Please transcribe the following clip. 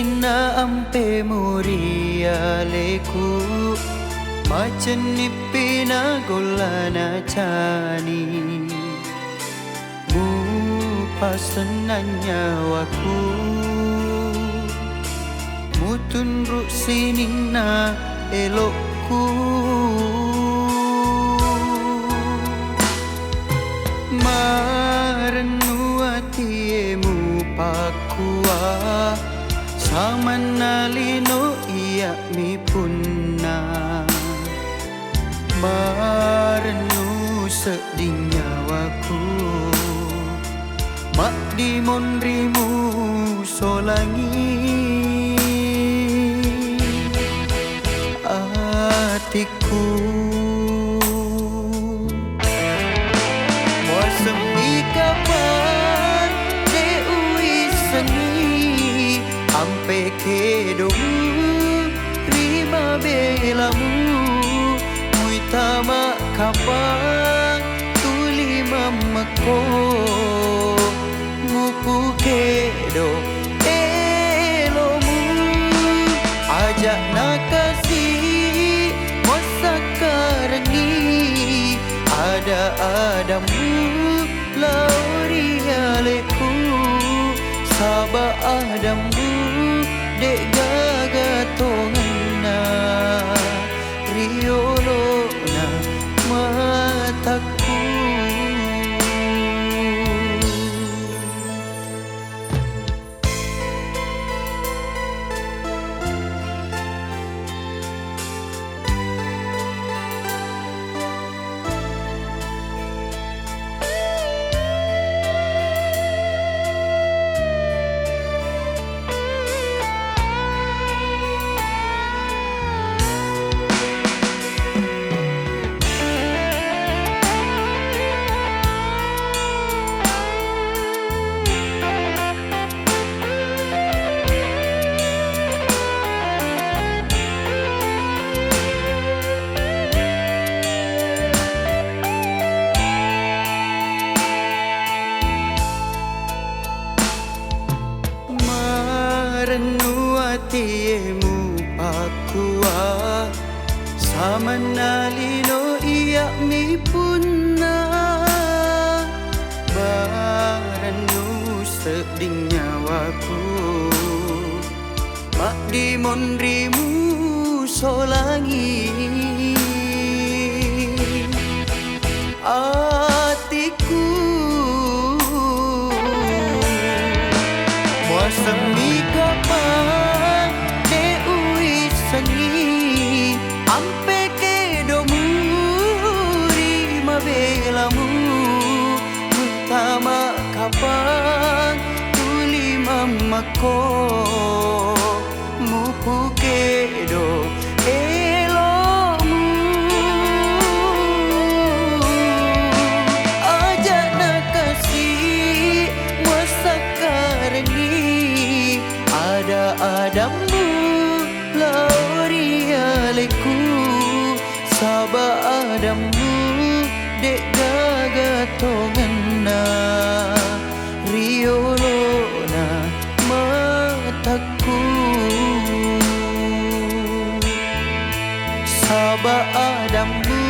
nina ampe muria leku macen nipina golana chani mu pasenanya waku mutun ru sinina elokku marenu atiemu pakua samanalino iya mi punna marenu sedih nyawaku mak di mondrimu solangi hatiku semi kapan deui sengi ampe kedomu rima belamu muitama kapan tuli mamako ngupu kedo elomu ajak nakasih masa karangi ada-adamu lauri aleku sabah adamu dek gagatongna riolona mataku marenu atiemu pakua samanalino iya mi punna marenu sedih nyawaku mak di mondrimu solangi hatiku semi kapan deui sengi ampe kedomu rima belamu mutama kapan tuli mamako mupu kedo elomu ajak nakasih masa karangi ada-adamu lauri aleku sabah adamu dek gagatongna riolona mataku sabah adamu